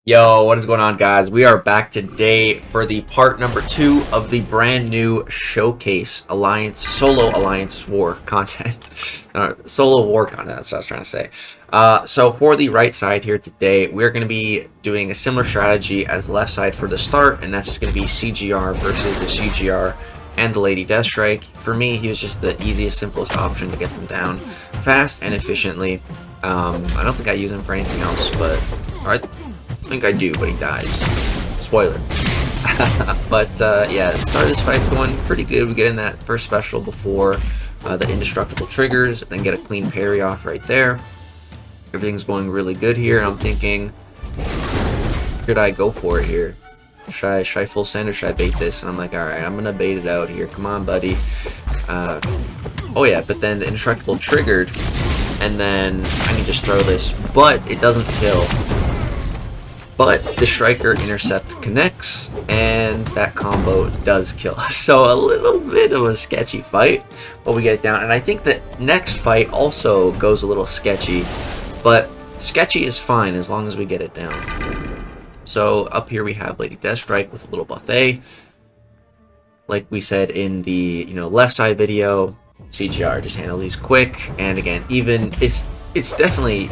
Yo, what is going on, guys? We are back today for the part number 2 of the brand new showcase solo alliance war content. Solo war content, that's what I was trying to say. So for the right side here today, we're going to be doing a similar strategy as the left side for the start, and that's just going to be CGR versus the CGR and the Lady Deathstrike. For me, he was just the easiest, simplest option to get them down fast and efficiently. I don't think I use him for anything else, but I think I do, but he dies. Spoiler. But yeah, the start of this fight's going pretty good. We get in that first special before the indestructible triggers, then get a clean parry off right there. Everything's going really good here, and I'm thinking, should I go for it here? Should I full send or should I bait this? And I'm like, alright, I'm gonna bait it out here. Come on, buddy. Oh yeah, but then the indestructible triggered, and then I can just throw this, but it doesn't kill. But the striker intercept connects, and that combo does kill us. So a little bit of a sketchy fight, but we get it down. And I think that next fight also goes a little sketchy, but sketchy is fine as long as we get it down. So up here we have Lady Deathstrike with a little buffet. Like we said in the left side video, CGR just handle these quick, and again, even it's definitely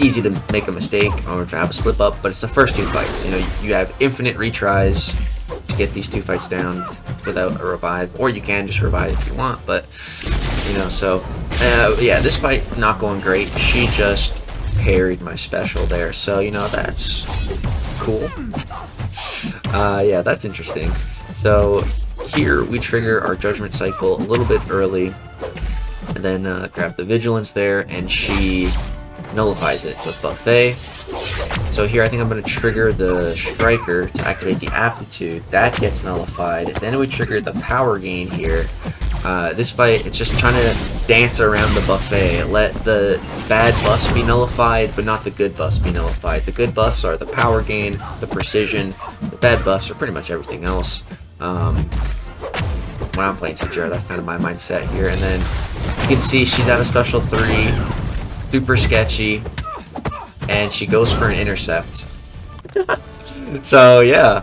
easy to make a mistake or to have a slip up, but it's the first two fights. You have infinite retries to get these two fights down without a revive, or you can just revive if you want. But so yeah, this fight not going great. She just parried my special there, so that's cool. Yeah, that's interesting. So here we trigger our judgment cycle a little bit early, and then grab the vigilance there, and she nullifies it with buffet. So here I think I'm going to trigger the striker to activate the aptitude. That gets nullified. Then we trigger the power gain here. This fight, it's just trying to dance around the buffet. Let the bad buffs be nullified, but not the good buffs be nullified. The good buffs are the power gain, the precision. The bad buffs are pretty much everything else. When I'm playing CGR, that's kind of my mindset here. And then you can see she's at a special 3. Super sketchy, and she goes for an intercept. So yeah,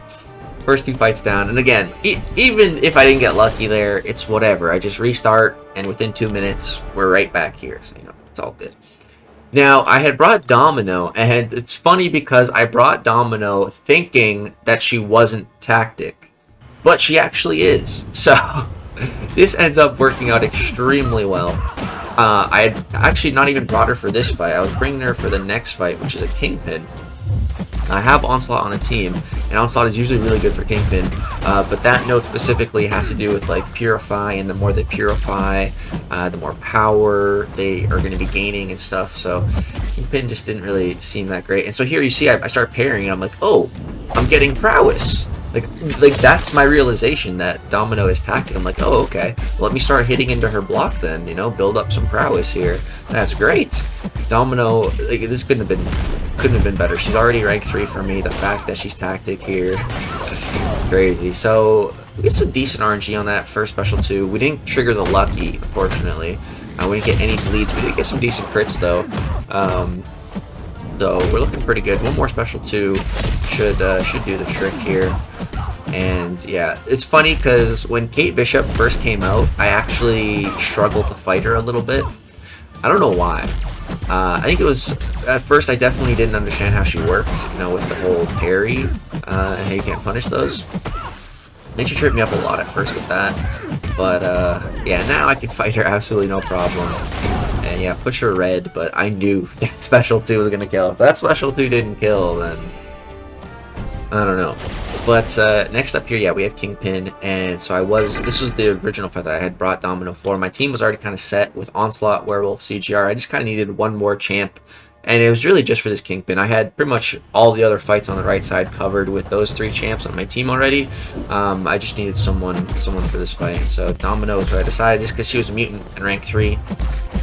first two fights down, and again, even if I didn't get lucky there, it's whatever. I just restart, and within 2 minutes we're right back here, so it's all good. Now I had brought Domino, and it's funny because I brought Domino thinking that she wasn't tactic, but she actually is. So this ends up working out extremely well. I had actually not even brought her for this fight. I was bringing her for the next fight, which is a Kingpin. I have Onslaught on a team, and Onslaught is usually really good for Kingpin, but that note specifically has to do with like Purify, and the more they purify, the more power they are going to be gaining and stuff. So Kingpin just didn't really seem that great. And so here you see I start pairing, and I'm like, oh, I'm getting prowess. Like that's my realization that Domino is tactic. I'm like, oh, okay. Let me start hitting into her block then. Build up some prowess here. That's great. Domino, this couldn't have been better. She's already rank 3 for me. The fact that she's tactic here, crazy. So we get some decent RNG on that first special 2. We didn't trigger the lucky, unfortunately. We didn't get any bleeds. We did get some decent crits though. So we're looking pretty good. One more special 2 should do the trick here. And yeah, it's funny because when Kate Bishop first came out, I actually struggled to fight her a little bit. I don't know why. I think it was, at first I definitely didn't understand how she worked, with the whole parry, and how you can't punish those. I think she tripped me up a lot at first with that. But yeah, now I can fight her absolutely no problem. And yeah, push her red, but I knew that special 2 was going to kill. If that special 2 didn't kill, then I don't know. But next up here, yeah, we have Kingpin, and so this was the original fight that I had brought Domino for. My team was already kind of set with Onslaught, Werewolf, CGR. I just kind of needed one more champ, and it was really just for this Kingpin. I had pretty much all the other fights on the right side covered with those 3 champs on my team already. I just needed someone for this fight, so Domino was what I decided, just because she was a mutant and rank 3,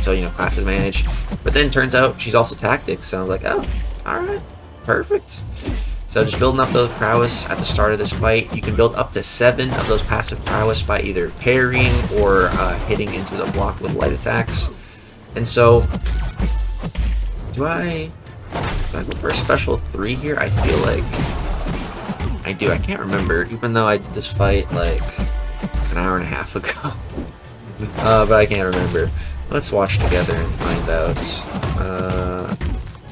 so class advantage. But then it turns out she's also tactic, so I was like, oh, alright, perfect. So just building up those prowess at the start of this fight. You can build up to 7 of those passive prowess by either parrying or hitting into the block with light attacks. And so, do I I go for a special 3 here? I feel like I do. I can't remember, even though I did this fight like an hour and a half ago. But I can't remember. Let's watch together and find out.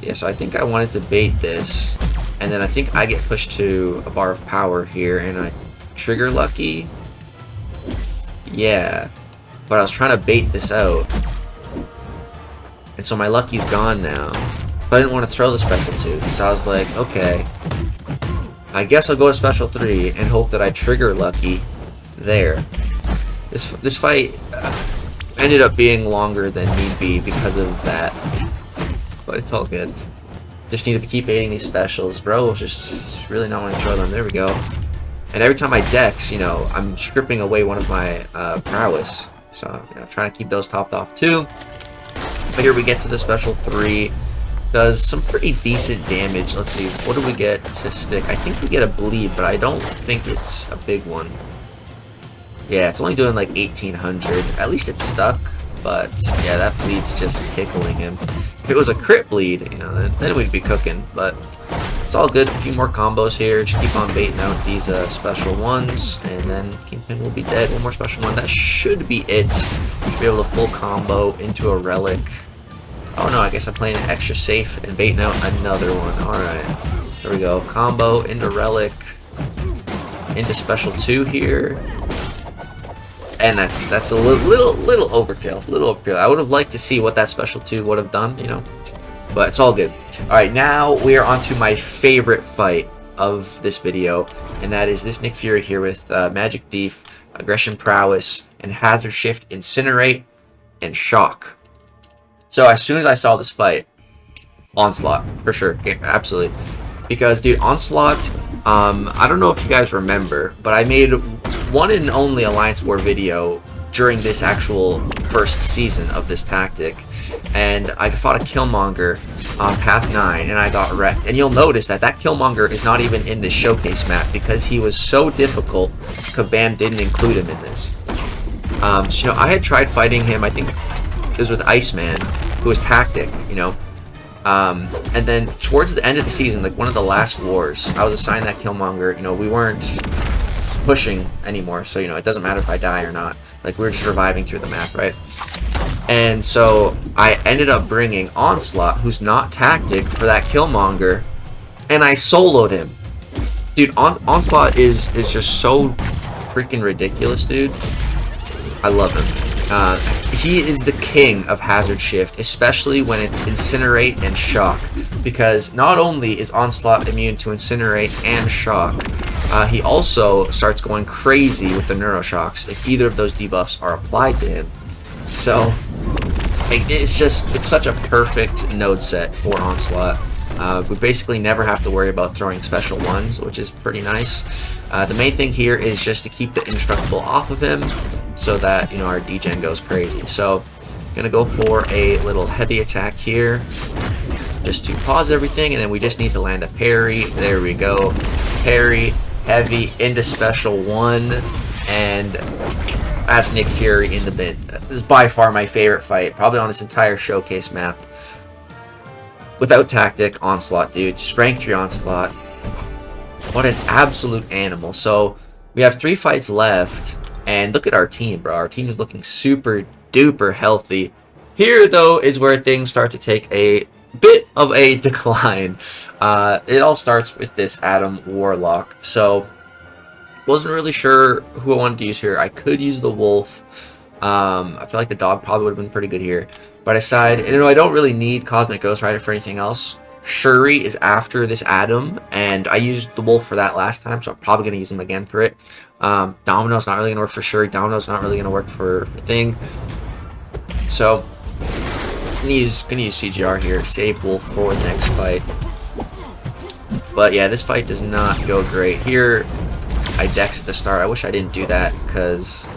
Yeah, so I think I wanted to bait this, and then I think I get pushed to a bar of power here, and I trigger lucky. Yeah, but I was trying to bait this out, and so my lucky's gone now. But I didn't want to throw the special 2, so I was like, okay, I guess I'll go to special 3 and hope that I trigger lucky there. This fight ended up being longer than need be because of that, but it's all good. Just need to keep baiting these specials, bro. Just really not want to throw them. There we go. And every time I dex, you know, I'm stripping away one of my prowess, so you know, trying to keep those topped off too. But here we get to the special 3. Does some pretty decent damage. Let's see, what do we get to stick? I think we get a bleed, but I don't think it's a big one. Yeah, it's only doing like 1800. At least it's stuck, but yeah, that bleed's just tickling him. If it was a crit bleed, you know, then we'd be cooking, but it's all good. A few more combos here. Just keep on baiting out these special ones, and then Kingpin will be dead. One more special one. That should be it. Should be able to full combo into a relic. Oh no, I guess I'm playing it extra safe and baiting out another one. Alright. There we go. Combo into relic. Into special 2 here. And that's a little overkill. Little overkill. I would have liked to see what that special 2 would have done, you know. But it's all good. Alright, now we are on to my favorite fight of this video. And that is this Nick Fury here with Magic Thief, Aggression Prowess, and Hazard Shift, Incinerate, and Shock. So as soon as I saw this fight, Onslaught, for sure, absolutely. Because, dude, Onslaught, I don't know if you guys remember, but I made one and only Alliance War video during this actual first season of this tactic. And I fought a Killmonger on Path 9, and I got wrecked. And you'll notice that that Killmonger is not even in this showcase map, because he was so difficult, Kabam didn't include him in this. So, you know, I had tried fighting him, I think it was with Iceman, who was tactic, you know. And then towards the end of the season, like one of the last wars, I was assigned that Killmonger. You know, we weren't pushing anymore, so you know, it doesn't matter if I die or not. Like, we were just surviving through the map, right? And so I ended up bringing Onslaught, who's not tactic, for that Killmonger, and I soloed him. Dude, Onslaught is just so freaking ridiculous, dude. I love him. He is the king of Hazard Shift, especially when it's Incinerate and Shock, because not only is Onslaught immune to Incinerate and Shock, he also starts going crazy with the Neuroshocks if either of those debuffs are applied to him. So it's such a perfect node set for Onslaught. We basically never have to worry about throwing special ones, which is pretty nice. The main thing here is just to keep the indestructible off of him, so that, you know, our degen goes crazy. So, gonna go for a little heavy attack here, just to pause everything, and then we just need to land a parry. There we go. Parry, heavy, into special 1, and that's Nick Fury in the bin. This is by far my favorite fight, probably on this entire showcase map. Without tactic, Onslaught, dude. Just rank 3 Onslaught. What an absolute animal. So, we have 3 fights left. And look at our team, bro. Our team is looking super duper healthy. Here, though, is where things start to take a bit of a decline. It all starts with this Adam Warlock. So, wasn't really sure who I wanted to use here. I could use the Wolf. I feel like the dog probably would have been pretty good here. But I decided, you know, I don't really need Cosmic Ghost Rider for anything else. Shuri is after this Adam, and I used the Wolf for that last time, so I'm probably going to use him again for it. Domino's not really going to work for Shuri. Domino's not really going to work for Thing. So, gonna use CGR here. Save Wolf for the next fight. But yeah, this fight does not go great. Here, I dex at the start. I wish I didn't do that, because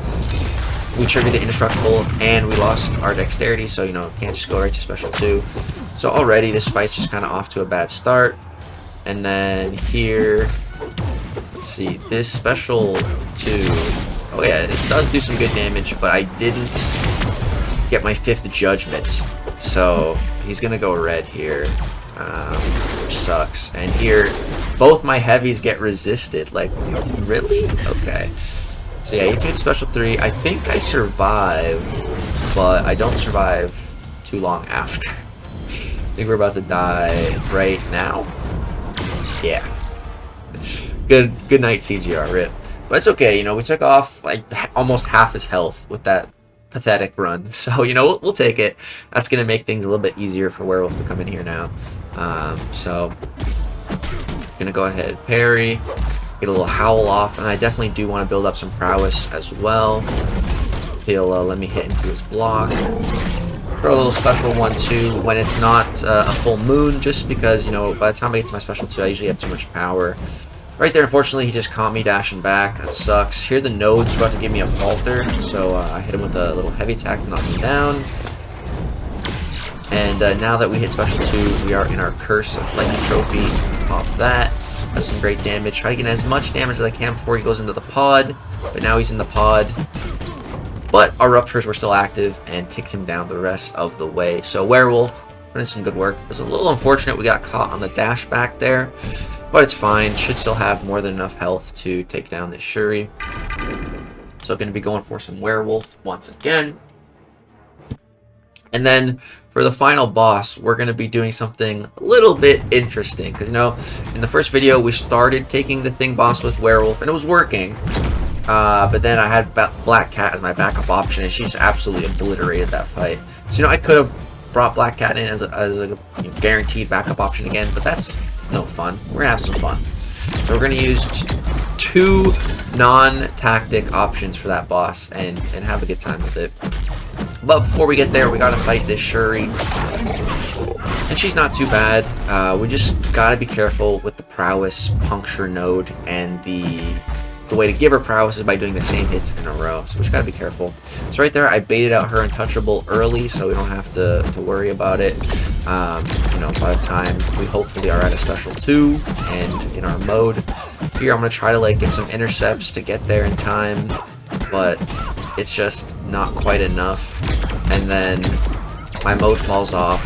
we triggered the indestructible, and we lost our dexterity, so, you know, can't just go right to special 2. So already, this fight's just kind of off to a bad start. And then here, let's see, this special 2, oh yeah, it does do some good damage, but I didn't get my 5th judgment. So he's gonna go red here. which sucks. And here, both my heavies get resisted. Like, really? Okay. So yeah, he hits me with special 3. I think I survive, but I don't survive too long after. I think we're about to die right now. Yeah. Good night, CGR, rip. But it's okay, you know, we took off like almost half his health with that pathetic run. So, you know, we'll take it. That's going to make things a little bit easier for Werewolf to come in here now. So, going to go ahead, parry, get a little howl off, and I definitely do want to build up some prowess as well. He'll let me hit into his block. Throw a little special 1 too when it's not a full moon, just because, you know, by the time I get to my special 2, I usually have too much power. Right there, unfortunately, he just caught me dashing back. That sucks. Here, the node's about to give me a falter, so I hit him with a little heavy attack to knock him down. And now that we hit special 2, we are in our Curse of Lightning Trophy. Pop that. That's some great damage. Try to get as much damage as I can before he goes into the pod, but now he's in the pod. But our Ruptures were still active and takes him down the rest of the way. So Werewolf, putting some good work. It was a little unfortunate we got caught on the dash back there. But it's fine. Should still have more than enough health to take down this Shuri. So going to be going for some Werewolf once again. And then for the final boss, we're going to be doing something a little bit interesting. Because, you know, in the first video, we started taking the Thing boss with Werewolf, and it was working. But then I had Black Cat as my backup option, and she just absolutely obliterated that fight. So, you know, I could have brought Black Cat in as a you know, guaranteed backup option again, but that's no fun. We're gonna have some fun. So we're gonna use 2 non-tactic options for that boss and have a good time with it. But before we get there, we gotta fight this Shuri. And she's not too bad. We just gotta be careful with the prowess puncture node, and the way to give her prowess is by doing the same hits in a row. So we just gotta be careful. So right there, I baited out her untouchable early, so we don't have to worry about it. You know, by the time we hopefully are at a special 2 and in our mode. Here, I'm gonna try to like get some intercepts to get there in time, but it's just not quite enough. And then my mode falls off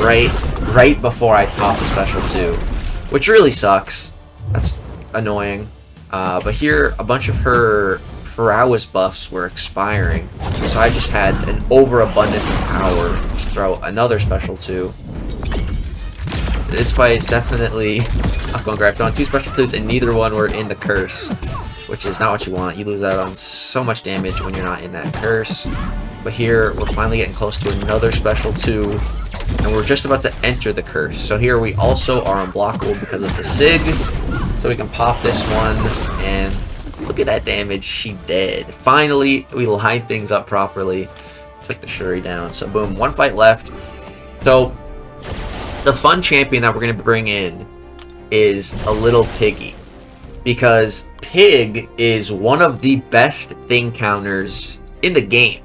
right before I pop the special 2, which really sucks. That's annoying. But here, a bunch of her prowess buffs were expiring, so I just had an overabundance of power to throw another special 2. This fight is definitely not going great. I've done 2 special 2s, and neither one were in the curse, which is not what you want. You lose out on so much damage when you're not in that curse. But here, we're finally getting close to another special 2, and we're just about to enter the curse. So here, we also are unblockable because of the Sig. So we can pop this one, and look at that damage. She dead. Finally, we lined things up properly. Took the Shuri down. So boom, 1 fight left. So the fun champion that we're going to bring in is a little Piggy. Because Pig is one of the best thing counters in the game.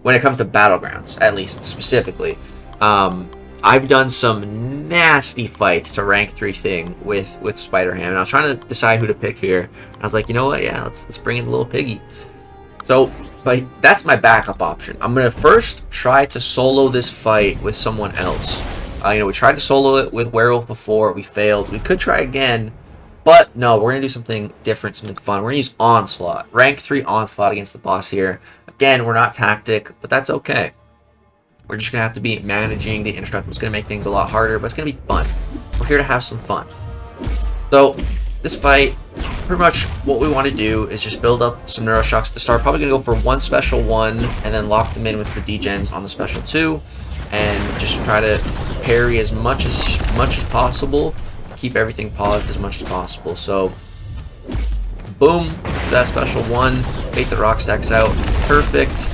When it comes to Battlegrounds, at least, specifically. I've done some nasty fights to rank 3 thing with Spider-Ham, and I was trying to decide who to pick here. I was like, you know what? Yeah, let's bring in the little Piggy. So, but that's my backup option. I'm gonna first try to solo this fight with someone else. You know, we tried to solo it with Werewolf before, we failed. We could try again, but no, we're gonna do something different, something fun. We're gonna use Onslaught, rank 3 Onslaught against the boss here. Again, we're not tactic, but that's okay. We're just going to have to be managing the indestructible. It's going to make things a lot harder, but it's going to be fun. We're here to have some fun. So, this fight, pretty much what we want to do is just build up some Neuroshocks at the start. Probably going to go for 1 special 1, and then lock them in with the degens on the special 2. And just try to parry as much as possible. Keep everything paused as much as possible. So, boom, that special 1. Bait the rock stacks out. Perfect.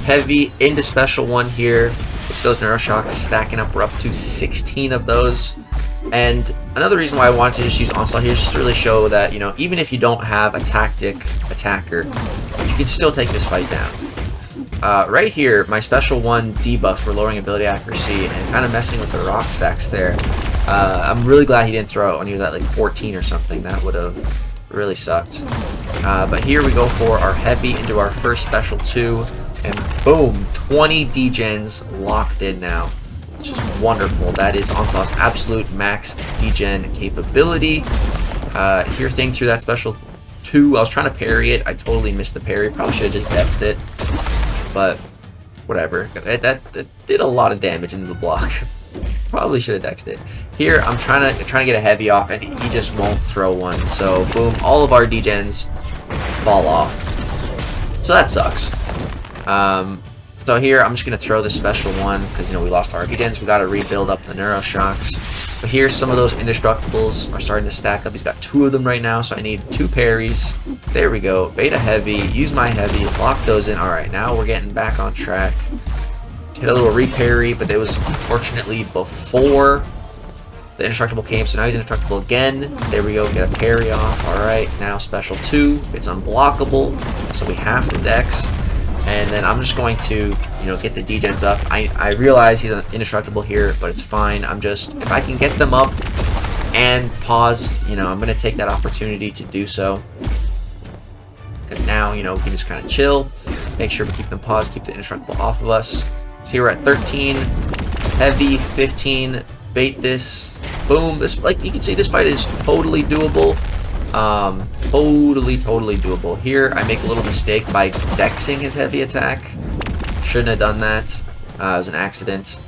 Heavy into special 1 here with those Neuroshocks stacking up. We're up to 16 of those. And another reason why I wanted to just use Onslaught here is just to really show that, you know, even if you don't have a tactic attacker, you can still take this fight down. Right here, my special 1 debuff for lowering ability accuracy and kind of messing with the rock stacks there. I'm really glad he didn't throw it when he was at like 14 or something. That would have really sucked. But here we go for our heavy into our first special 2. And boom, 20 degens locked in now. which is wonderful. That is Onslaught's absolute max degen capability. Here thing through that special 2. I was trying to parry it. I totally missed the parry. Probably should have just dexed it. But whatever. That did a lot of damage into the block. Probably should have dexed it. Here I'm trying to get a heavy off, and he just won't throw one. So boom, all of our degens fall off. So that sucks. So here I'm just gonna throw this special one because we lost our degens. We got to rebuild up the neuro shocks. But here some of those indestructibles are starting to stack up. He's got 2 of them right now, so I need 2 parries. There we go. Beta heavy. Use my heavy. Lock those in. All right, now we're getting back on track. Hit a little reparry, but it was fortunately before the indestructible came, so now he's indestructible again. There we go, get a parry off. Alright, now special 2. It's unblockable, so we have to dex. And then I'm just going to, get the degens up. I realize he's indestructible here, but it's fine. If I can get them up and pause, I'm going to take that opportunity to do so. Because now, we can just kind of chill. Make sure we keep them paused, keep the indestructible off of us. So here we're at 13, heavy, 15, bait this, boom. This, like you can see, this fight is totally doable. Totally doable. Here I make a little mistake by dexing his heavy attack. Shouldn't have done that. It was an accident.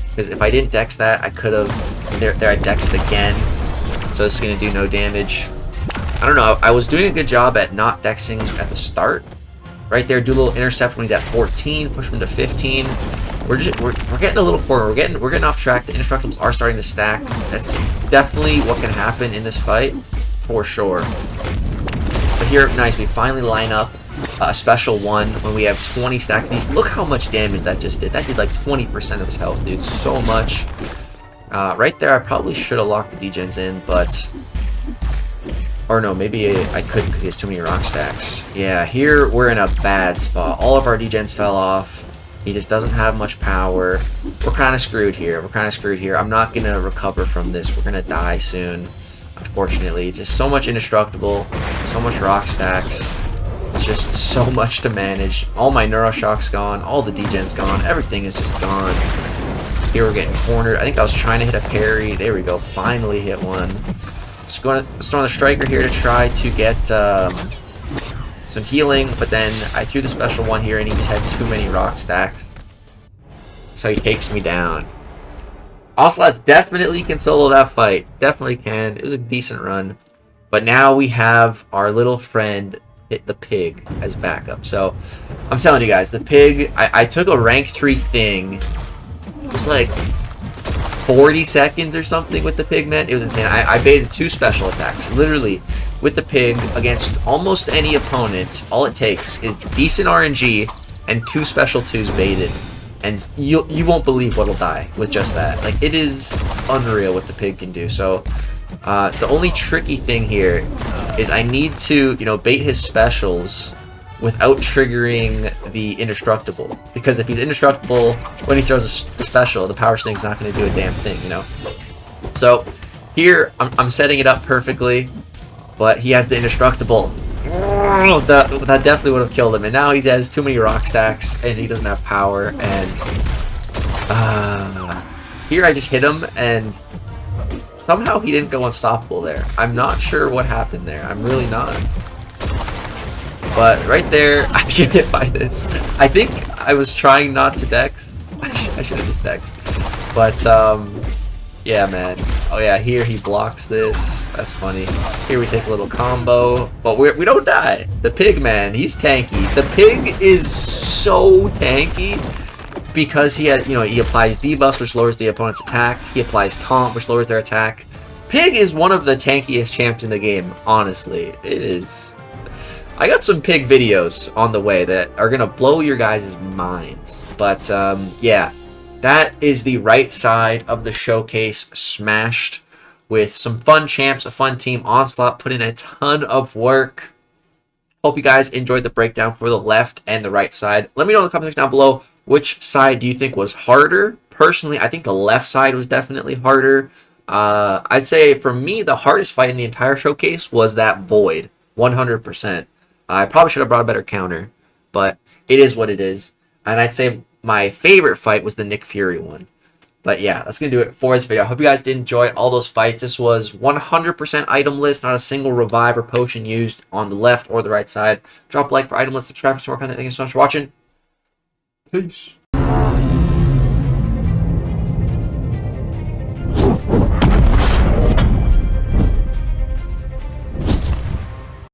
Because if I didn't dex that, I could have. There I dexed again. So it's gonna do no damage. I don't know. I was doing a good job at not dexing at the start. Right there, do a little intercept when he's at 14, push him to 15. We're getting a little corner. We're getting off track. The indestructibles are starting to stack. That's definitely what can happen in this fight, for sure. But here, nice. We finally line up a special 1 when we have 20 stacks. Look how much damage that just did. That did like 20% of his health, dude. So much. Right there, I probably should have locked the degens in, but. Or no, maybe I couldn't because he has too many rock stacks. Yeah, here we're in a bad spot. All of our degens fell off. He just doesn't have much power. We're kind of screwed here. I'm not going to recover from this. We're going to die soon, unfortunately. Just so much indestructible, so much rock stacks. It's just so much to manage. All my neuroshock's gone. All the degens gone. Everything is just gone. Here we're getting cornered. I think I was trying to hit a parry. There we go. Finally hit one. Just going to throw the striker here to try to get some healing, but then I threw the special 1 here and he just had too many rock stacks. So he takes me down. Onslaught definitely can solo that fight. Definitely can. It was a decent run. But now we have our little friend, the pig, as backup. So I'm telling you guys, the pig, I took a rank 3 thing. It was like 40 seconds or something with the pig, man. It was insane. I baited 2 special attacks. Literally, with the pig, against almost any opponent, all it takes is decent RNG and 2 special 2s baited. And you won't believe what'll die with just that. Like, it is unreal what the pig can do. So, the only tricky thing here is I need to, bait his specials without triggering the indestructible, because if he's indestructible when he throws the special, the power sting's not going to do a damn thing, So here I'm setting it up perfectly, but he has the indestructible. That definitely would have killed him, and now he has too many rock stacks and he doesn't have power. And here I just hit him and somehow he didn't go unstoppable there. I'm not sure what happened there. I'm really not. But right there, I get hit by this. I think I was trying not to dex. I should have just dexed. But, yeah, man. Oh, yeah, here he blocks this. That's funny. Here we take a little combo. But we don't die. The pig, man, he's tanky. The pig is so tanky because he had, he applies debuffs, which lowers the opponent's attack. He applies taunt, which lowers their attack. Pig is one of the tankiest champs in the game, honestly. It is. I got some pig videos on the way that are going to blow your guys' minds. But, yeah, that is the right side of the showcase smashed with some fun champs, a fun team. Onslaught put in a ton of work. Hope you guys enjoyed the breakdown for the left and the right side. Let me know in the comment section down below, which side do you think was harder? Personally, I think the left side was definitely harder. I'd say, for me, the hardest fight in the entire showcase was that Void, 100%. I probably should have brought a better counter, but it is what it is. And I'd say my favorite fight was the Nick Fury one. But yeah, that's going to do it for this video. I hope you guys did enjoy all those fights. This was 100% itemless, not a single revive or potion used on the left or the right side. Drop a like for itemless, subscribe for more content. Thank you so much for watching. Peace.